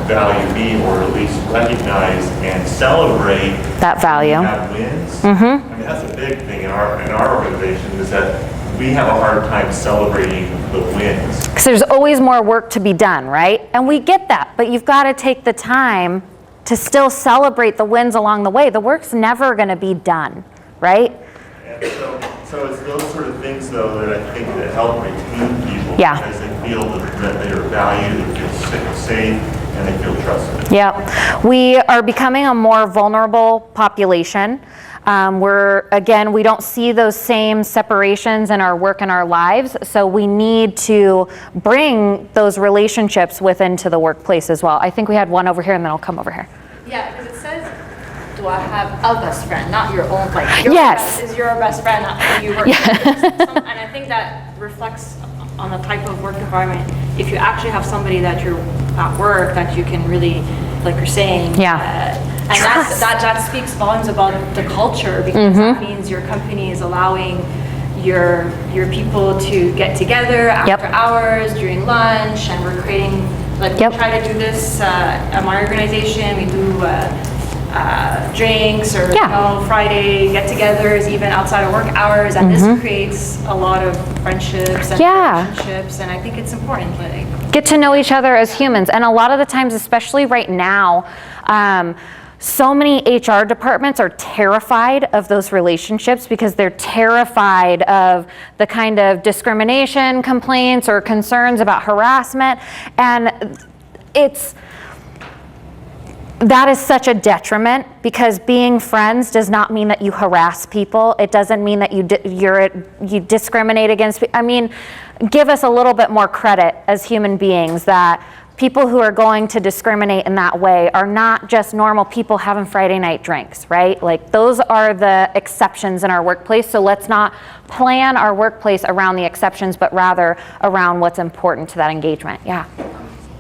value me or at least recognize and celebrate that value, have wins. Mm-hmm. I mean, that's a big thing in our organization is that we have a hard time celebrating the wins. Because there's always more work to be done, right? And we get that, but you've got to take the time to still celebrate the wins along the way. The work's never going to be done, right? And so it's those sort of things, though, that I think that help retain people because they feel that they are valued, they feel safe, and they feel trusted. Yeah, we are becoming a more vulnerable population. We don't see those same separations in our work and our lives, so we need to bring those relationships into the workplace as well. I think we had one over here, and then I'll come over here. Yeah, because it says, do I have a best friend, not your own, like your yes. Is your best friend, not who you work with. And I think that reflects on the type of work environment. If you actually have somebody that you're at work that you can really, like you're saying, and that speaks volumes about the culture, because that means your company is allowing your people to get together after hours, during lunch, and we're creating, like we try to do this at my organization. We do drinks or Friday get-togethers even outside of work hours, and this creates a lot of friendships and relationships, and I think it's important. Get to know each other as humans, and a lot of the times, especially right now, so many HR departments are terrified of those relationships because they're terrified of the kind of discrimination complaints or concerns about harassment, and that is such a detriment, because being friends does not mean that you harass people. It doesn't mean that you discriminate against people. I mean, give us a little bit more credit as human beings, that people who are going to discriminate in that way are not just normal people having Friday night drinks, right? Like, those are the exceptions in our workplace, so let's not plan our workplace around the exceptions, but rather around what's important to that engagement. Yeah.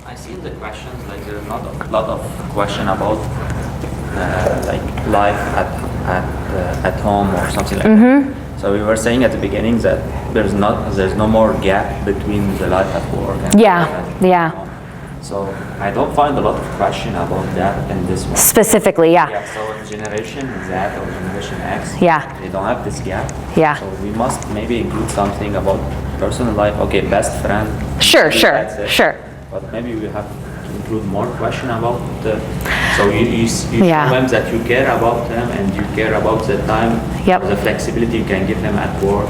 I see in the questions, like, there's not a lot of question about like life at home or something like that. So we were saying at the beginning that there's no more gap between the life at work and at home. So I don't find a lot of question about that in this one. Specifically, So in Generation Z or Generation X, they don't have this gap. So we must maybe include something about personal life. Okay, best friend. Sure. But maybe we have to include more question about so you show them that you care about them and you care about the time, the flexibility you can give them at work.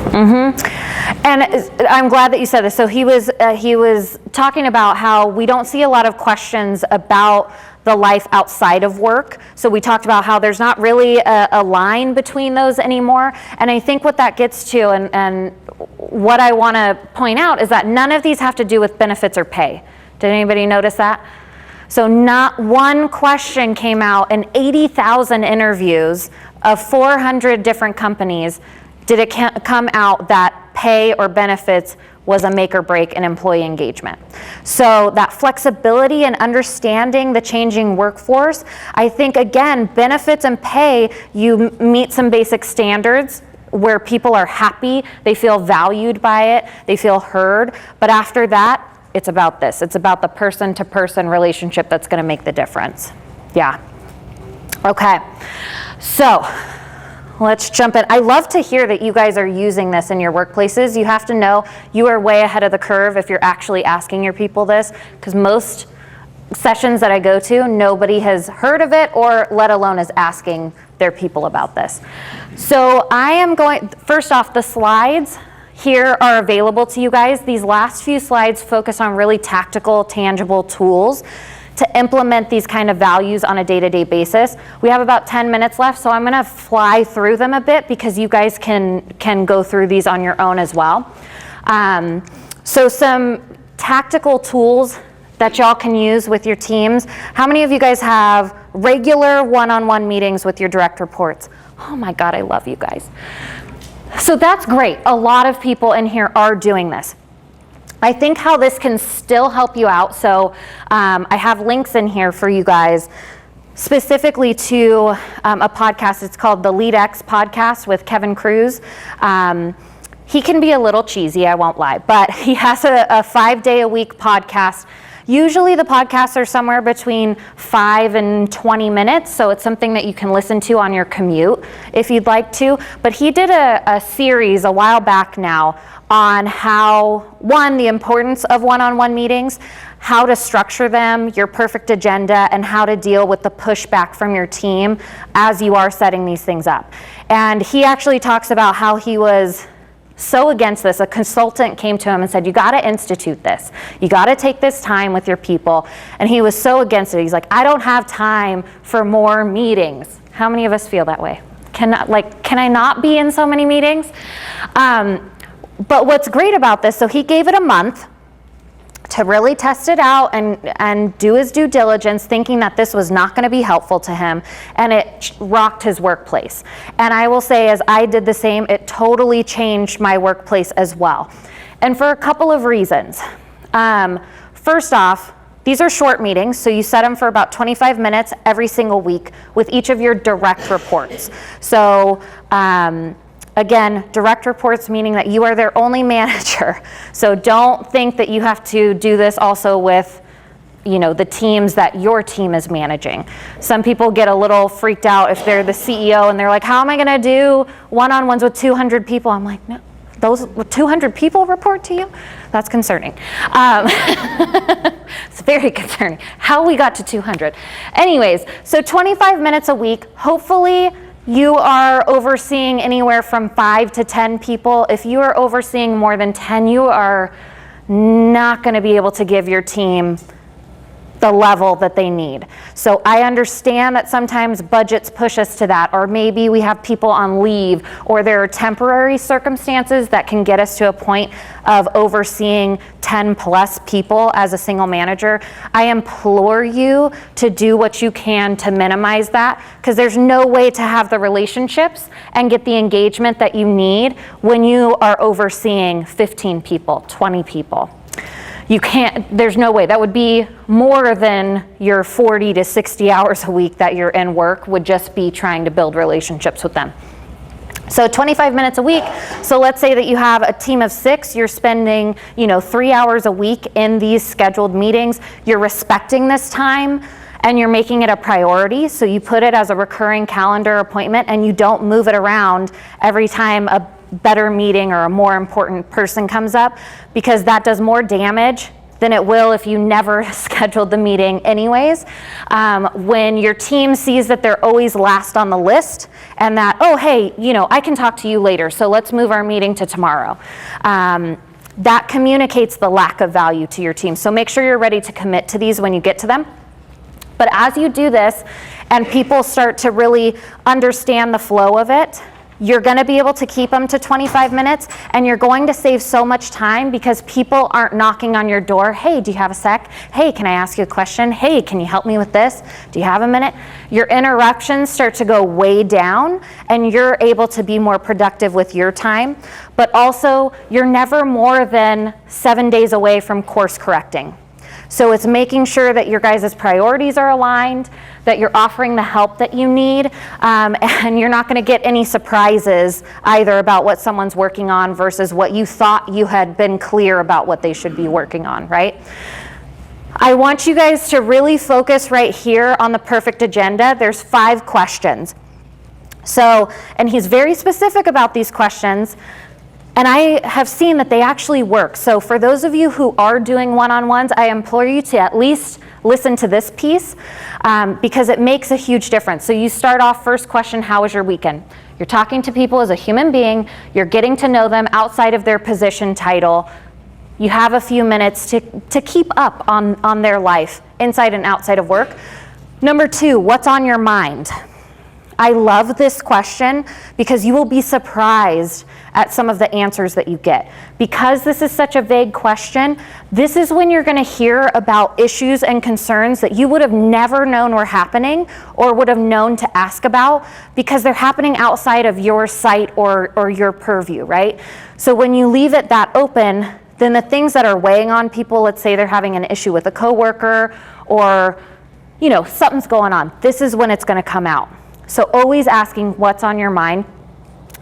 And I'm glad that you said this. So he was talking about how we don't see a lot of questions about the life outside of work. So we talked about how there's not really a line between those anymore. And I think what that gets to, and what I want to point out, is that none of these have to do with benefits or pay. Did anybody notice that? So not one question came out in 80,000 interviews of 400 different companies did it come out that pay or benefits was a make or break in employee engagement. So that flexibility and understanding the changing workforce, I think again, benefits and pay, you meet some basic standards where people are happy, they feel valued by it, they feel heard, but after that, it's about this. It's about the person-to-person relationship that's gonna make the difference. Yeah. Okay, so let's jump in. I love to hear that you guys are using this in your workplaces. You have to know you are way ahead of the curve if you're actually asking your people this, because most sessions that I go to, nobody has heard of it or let alone is asking their people about this. So I am going, first off, the slides here are available to you guys. These last few slides focus on really tactical, tangible tools to implement these kind of values on a day-to-day basis. We have about 10 minutes left, so I'm gonna fly through them a bit because you guys can go through these on your own as well. So some tactical tools that y'all can use with your teams. How many of you guys have regular one-on-one meetings with your direct reports? Oh my God, I love you guys. So that's great. A lot of people in here are doing this. I think how this can still help you out, so I have links in here for you guys specifically to a podcast. It's called the LeadX podcast with Kevin Cruz. He can be a little cheesy, I won't lie, but he has a 5-day-a-week podcast. Usually the podcasts are somewhere between 5 and 20 minutes, so it's something that you can listen to on your commute if you'd like to. But he did a series a while back now on how, one, the importance of one-on-one meetings, how to structure them, your perfect agenda, and how to deal with the pushback from your team as you are setting these things up. And he actually talks about how he was so against this. A consultant came to him and said, you gotta institute this. You gotta take this time with your people. And he was so against it. He's like, I don't have time for more meetings. How many of us feel that way? Can I not be in so many meetings? But what's great about this, so he gave it a month to really test it out and do his due diligence, thinking that this was not going to be helpful to him, and it rocked his workplace. And I will say, as I did the same, it totally changed my workplace as well. And for a couple of reasons. First off, these are short meetings, so you set them for about 25 minutes every single week with each of your direct reports. So again, direct reports meaning that you are their only manager. So don't think that you have to do this also with, you know, the teams that your team is managing. Some people get a little freaked out if they're the CEO and they're like, how am I gonna do one-on-ones with 200 people? I'm like, no, those 200 people report to you? That's concerning. It's very concerning how we got to 200. Anyways, so 25 minutes a week, hopefully you are overseeing anywhere from 5 to 10 people. If you are overseeing more than 10, you are not going to be able to give your team the level that they need. So I understand that sometimes budgets push us to that, or maybe we have people on leave, or there are temporary circumstances that can get us to a point of overseeing 10 plus people as a single manager. I implore you to do what you can to minimize that, because there's no way to have the relationships and get the engagement that you need when you are overseeing 15 people, 20 people. You can't, there's no way. That would be more than your 40 to 60 hours a week that you're in work, would just be trying to build relationships with them. So 25 minutes a week. So let's say that you have a team of 6, you're spending, 3 hours a week in these scheduled meetings. You're respecting this time and you're making it a priority. So you put it as a recurring calendar appointment and you don't move it around every time a better meeting or a more important person comes up, because that does more damage than it will if you never scheduled the meeting anyways. When your team sees that they're always last on the list and that, oh, hey, I can talk to you later, so let's move our meeting to tomorrow. That communicates the lack of value to your team. So make sure you're ready to commit to these when you get to them. But as you do this and people start to really understand the flow of it, you're going to be able to keep them to 25 minutes, and you're going to save so much time because people aren't knocking on your door. Hey, do you have a sec? Hey, can I ask you a question? Hey, can you help me with this? Do you have a minute? Your interruptions start to go way down, and you're able to be more productive with your time. But also, you're never more than 7 days away from course correcting. So it's making sure that your guys' priorities are aligned, that you're offering the help that you need, and you're not going to get any surprises either about what someone's working on versus what you thought you had been clear about what they should be working on, right? I want you guys to really focus right here on the perfect agenda. There's 5 questions. So, and he's very specific about these questions. And I have seen that they actually work. So for those of you who are doing one-on-ones, I implore you to at least listen to this piece because it makes a huge difference. So you start off, first question, how was your weekend? You're talking to people as a human being. You're getting to know them outside of their position title. You have a few minutes to keep up on their life, inside and outside of work. Number 2, what's on your mind? I love this question because you will be surprised at some of the answers that you get. Because this is such a vague question, this is when you're going to hear about issues and concerns that you would have never known were happening or would have known to ask about because they're happening outside of your site or your purview, right? So when you leave it that open, then the things that are weighing on people, let's say they're having an issue with a coworker or, you know, something's going on, this is when it's going to come out. So always asking what's on your mind.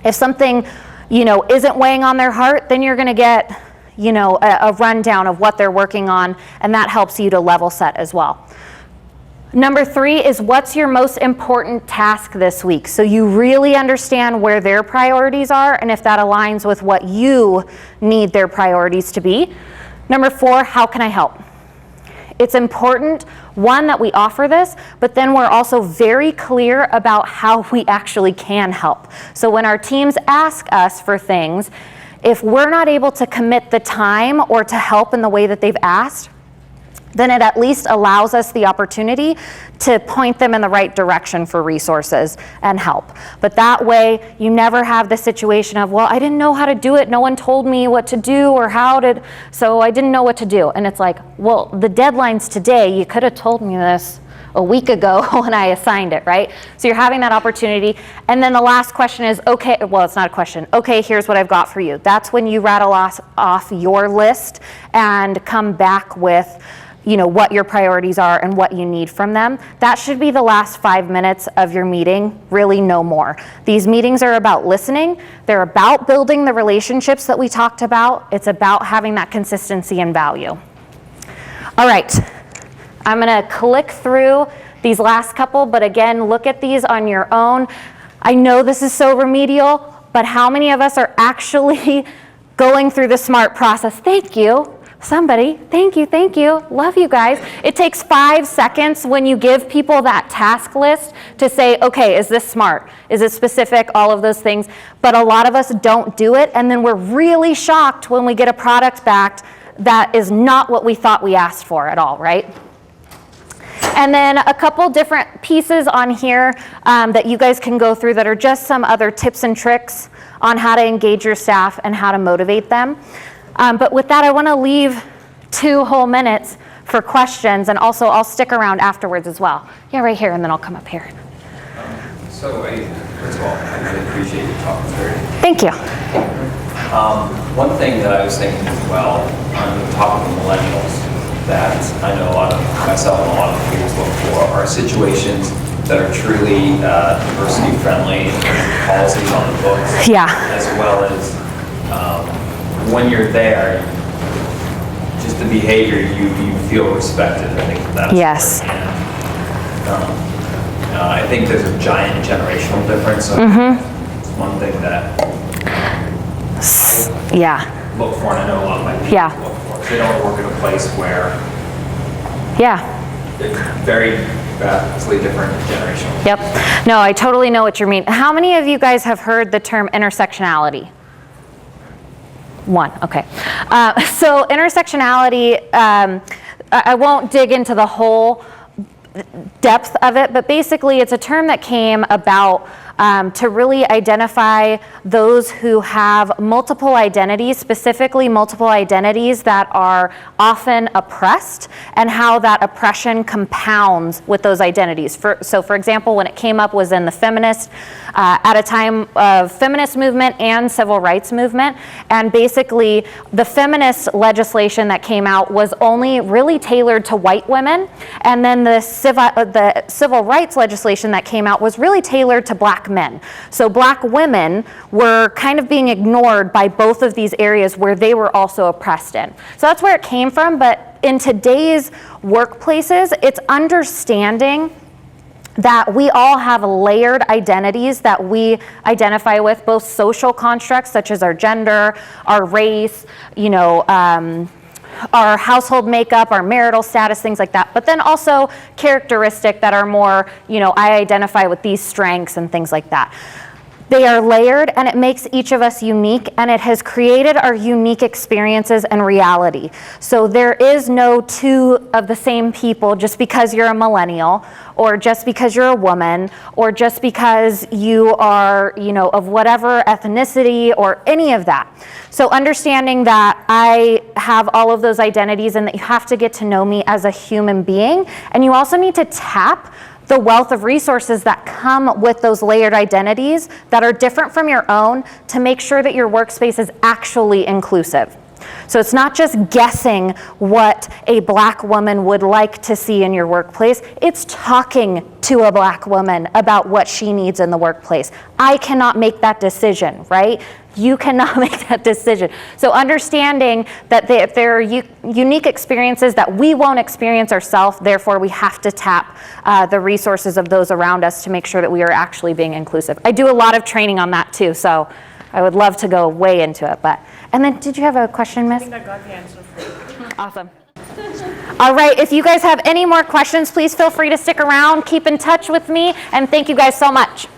If something, you know, isn't weighing on their heart, then you're going to get, you know, a rundown of what they're working on, and that helps you to level set as well. Number 3 is what's your most important task this week? So you really understand where their priorities are and if that aligns with what you need their priorities to be. Number 4, how can I help? It's important, one, that we offer this, but then we're also very clear about how we actually can help. So when our teams ask us for things, if we're not able to commit the time or to help in the way that they've asked, then it at least allows us the opportunity to point them in the right direction for resources and help. But that way, you never have the situation of, well, I didn't know how to do it. No one told me what to do or so I didn't know what to do. And it's like, well, the deadline's today. You could have told me this a week ago when I assigned it, right? So you're having that opportunity. And then the last question is, okay, well, it's not a question. Okay, here's what I've got for you. That's when you rattle off your list and come back with, you know, what your priorities are and what you need from them. That should be the last 5 minutes of your meeting, really no more. These meetings are about listening. They're about building the relationships that we talked about. It's about having that consistency and value. All right, I'm gonna click through these last couple, but again, look at these on your own. I know this is so remedial, but how many of us are actually going through the SMART process? Thank you. Somebody, thank you, love you guys. It takes 5 seconds when you give people that task list to say, okay, is this SMART? Is it specific? All of those things. But a lot of us don't do it, and then we're really shocked when we get a product back that is not what we thought we asked for at all, right? And then a couple different pieces on here that you guys can go through that are just some other tips and tricks on how to engage your staff and how to motivate them. But with that, I want to leave 2 whole minutes for questions, and also I'll stick around afterwards as well. Yeah, right here, and then I'll come up here. So, first of all, I really appreciate you talking through it. Thank you. One thing that I was thinking as well, on the topic of millennials, that I know a lot of myself and a lot of peers look for are situations that are truly diversity friendly, policies on the books, yeah, as well as when you're there, just the behavior, you feel respected. I think that's yes. And I think there's a giant generational difference. So it's one thing that I look for, and I know a lot of my people look for. So they don't work in a place where it's very vastly different generational. Yep. No, I totally know what you mean. How many of you guys have heard the term intersectionality? 1, okay. So intersectionality, I won't dig into the whole depth of it, but basically it's a term that came about to really identify those who have multiple identities, specifically multiple identities that are often oppressed, and how that oppression compounds with those identities. So for example, when it came up was in the feminist, at a time of feminist movement and civil rights movement, and basically the feminist legislation that came out was only really tailored to white women, and then the civil rights legislation that came out was really tailored to black men. So black women were kind of being ignored by both of these areas where they were also oppressed in. So that's where it came from, but in today's workplaces, it's understanding that we all have layered identities that we identify with, both social constructs such as our gender, our race, you know, our household makeup, our marital status, things like that, but then also characteristic that are more, you know, I identify with these strengths and things like that. They are layered, and it makes each of us unique, and it has created our unique experiences and reality. So there is no two of the same people just because you're a millennial, or just because you're a woman, or just because you are, you know, of whatever ethnicity or any of that. So understanding that I have all of those identities and that you have to get to know me as a human being, and you also need to tap the wealth of resources that come with those layered identities that are different from your own to make sure that your workspace is actually inclusive. So it's not just guessing what a black woman would like to see in your workplace, it's talking to a black woman about what she needs in the workplace. I cannot make that decision, right? You cannot make that decision. So understanding that if there are unique experiences that we won't experience ourselves, therefore we have to tap the resources of those around us to make sure that we are actually being inclusive. I do a lot of training on that too, so I would love to go way into it. And then did you have a question, Miss? I think I got the answer for you. Awesome. All right, if you guys have any more questions, please feel free to stick around, keep in touch with me, and thank you guys so much.